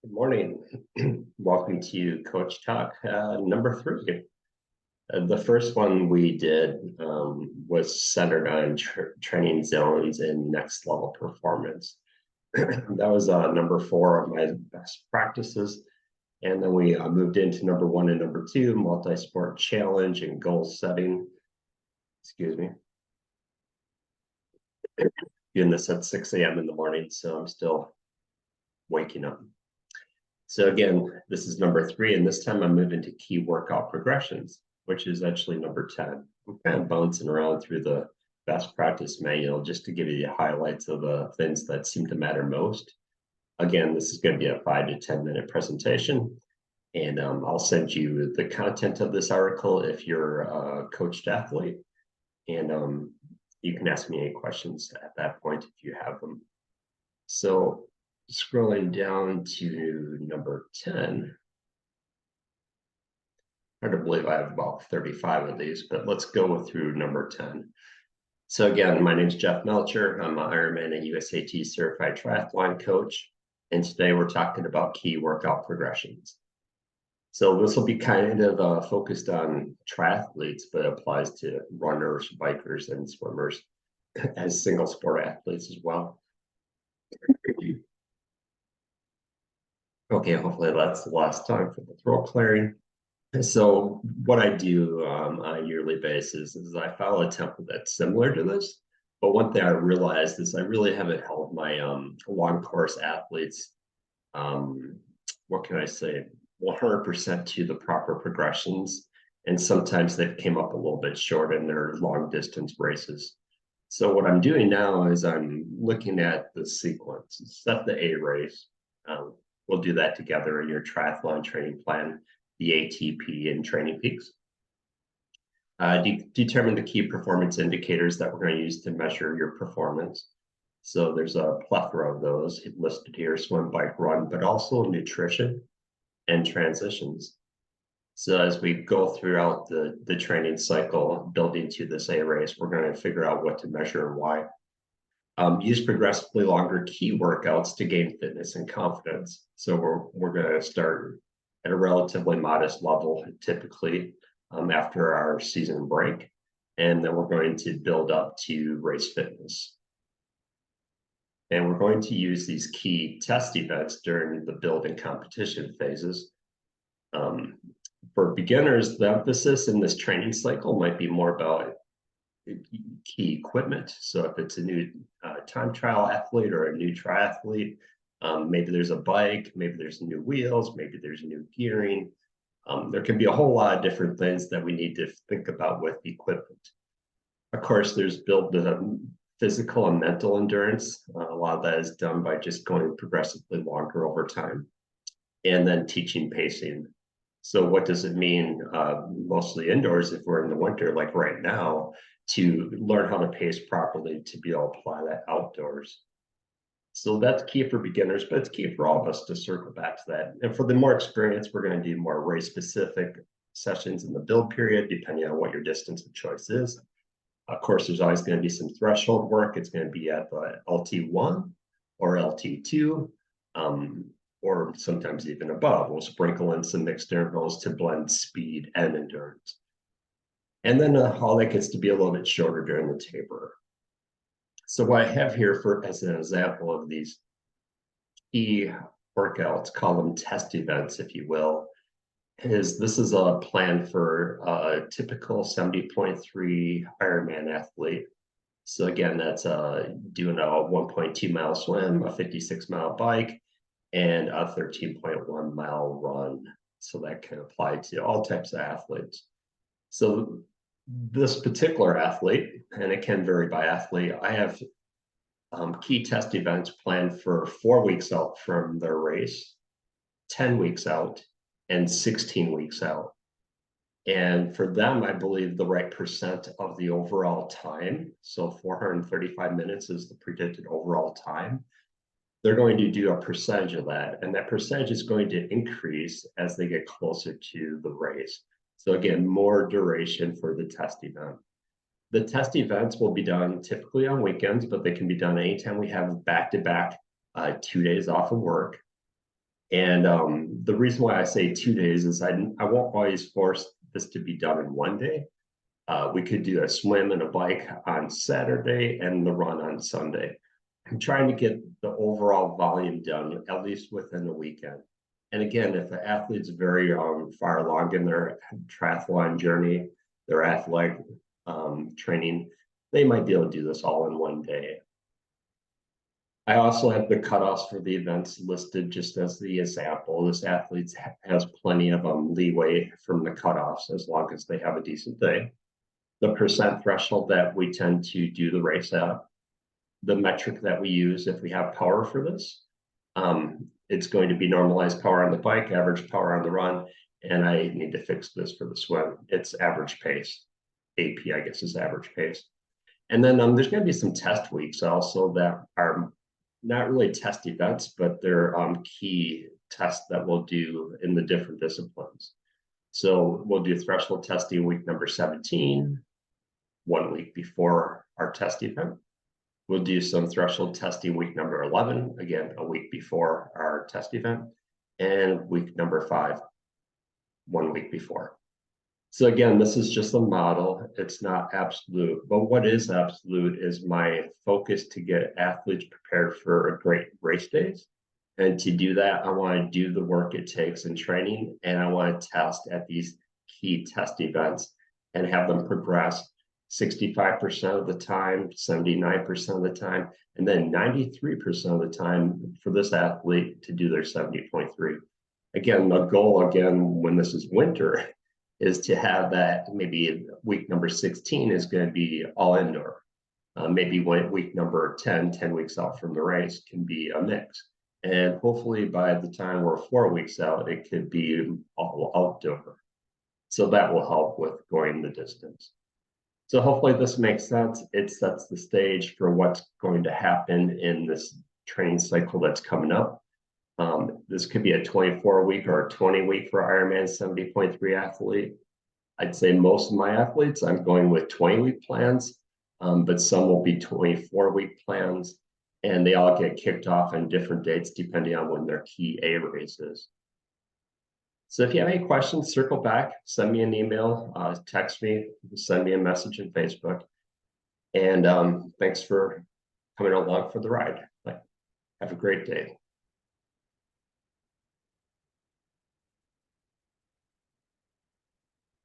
Good morning. Welcome to Coach Talk number 3. The first one we did was centered on training zones and next level performance. That was number 4 of my best practices. And then we moved into number 1 and number 2, multi-sport challenge and goal setting. Excuse me. Doing this at 6 a.m. in the morning, so I'm still waking up. So again, this is number 3, and this time I'm moving to key workout progressions, which is actually number 10. I'm kind of bouncing around through the best practice manual just to give you the highlights of the things that seem to matter most. Again, this is going to be a 5 to 10 minute presentation, and I'll send you the content of this article if you're a coached athlete, and you can ask me any questions at that point if you have them. So scrolling down to number 10. Hard to believe I have about 35 of these, but let's go through number 10. So again, my name is Jeff Melcher. I'm an Ironman and USAT certified triathlon coach. And today we're talking about key workout progressions. So this will be kind of focused on triathletes, but applies to runners, bikers, and swimmers as single sport athletes as well. Okay, hopefully that's the last time for the throat clearing. So what I do on a yearly basis is I follow a template that's similar to this. But one thing I realized is I really haven't held my long course athletes, what can I say, 100% to the proper progressions. And sometimes they've came up a little bit short in their long distance races. So what I'm doing now is I'm looking at the sequence, set the A race. We'll do that together in your triathlon training plan, the ATP and Training Peaks. Determine the key performance indicators that we're going to use to measure your performance. So there's a plethora of those listed here: swim, bike, run, but also nutrition and transitions. So as we go throughout the training cycle, building to this A race, we're going to figure out what to measure and why. Use progressively longer key workouts to gain fitness and confidence. So we're going to start at a relatively modest level, typically after our season break, and then we're going to build up to race fitness. And we're going to use these key test events during the build and competition phases. For beginners, the emphasis in this training cycle might be more about key equipment. So if it's a new time trial athlete or a new triathlete, maybe there's a bike, maybe there's new wheels, maybe there's new gearing. There can be a whole lot of different things that we need to think about with equipment. Of course, there's build the physical and mental endurance. A lot of that is done by just going progressively longer over time, and then teaching pacing. So what does it mean, mostly indoors if we're in the winter, like right now, to learn how to pace properly to be able to apply that outdoors? So that's key for beginners, but it's key for all of us to circle back to that. And for the more experienced, we're going to do more race specific sessions in the build period, depending on what your distance of choice is. Of course, there's always going to be some threshold work. It's going to be at the LT1 or LT2, or sometimes even above. We'll sprinkle in some mixed intervals to blend speed and endurance. And then all that gets to be a little bit shorter during the taper. So what I have here for as an example of these key workouts, call them test events, if you will, is this is a plan for a typical 70.3 Ironman athlete. So again, that's doing a 1.2 mile swim, a 56 mile bike, and a 13.1 mile run. So that can apply to all types of athletes. So this particular athlete, and it can vary by athlete, I have key test events planned for 4 weeks out from their race, 10 weeks out, and 16 weeks out. And for them, I believe the right percent of the overall time, so 435 minutes is the predicted overall time, they're going to do a percentage of that. And that percentage is going to increase as they get closer to the race. So again, more duration for the test event. The test events will be done typically on weekends, but they can be done anytime we have back-to-back 2 days off of work. And the reason why I say 2 days is I won't always force this to be done in one day. We could do a swim and a bike on Saturday and the run on Sunday. I'm trying to get the overall volume done at least within the weekend. And again, if the athlete's very far along in their triathlon journey, their athletic training, they might be able to do this all in one day. I also have the cutoffs for the events listed just as the example. This athlete has plenty of leeway from the cutoffs as long as they have a decent day. The percent threshold that we tend to do the race at, the metric that we use if we have power for this. It's going to be normalized power on the bike, average power on the run, and I need to fix this for the swim. It's average pace. AP, I guess, is average pace. And then there's going to be some test weeks also that are not really test events, but they're key tests that we'll do in the different disciplines. So we'll do threshold testing week number 17, 1 week before our test event. We'll do some threshold testing week number 11, again, a week before our test event, and week number 5, 1 week before. So again, this is just a model. It's not absolute, but what is absolute is my focus to get athletes prepared for a great race days. And to do that, I want to do the work it takes in training, and I want to test at these key test events and have them progress 65% of the time, 79% of the time, and then 93% of the time for this athlete to do their 70.3. Again, the goal, again, when this is winter, is to have that maybe week number 16 is going to be all indoor. Maybe week number 10 weeks out from the race can be a mix. And hopefully by the time we're 4 weeks out, it could be all outdoor. So that will help with going the distance. So hopefully this makes sense. It sets the stage for what's going to happen in this training cycle that's coming up. This could be a 24-week or a 20-week for Ironman 70.3 athlete. I'd say most of my athletes, I'm going with 20-week plans, but some will be 24-week plans, and they all get kicked off on different dates depending on when their key A race is. So if you have any questions, circle back, send me an email, text me, send me a message on Facebook. And thanks for coming along for the ride. Have a great day.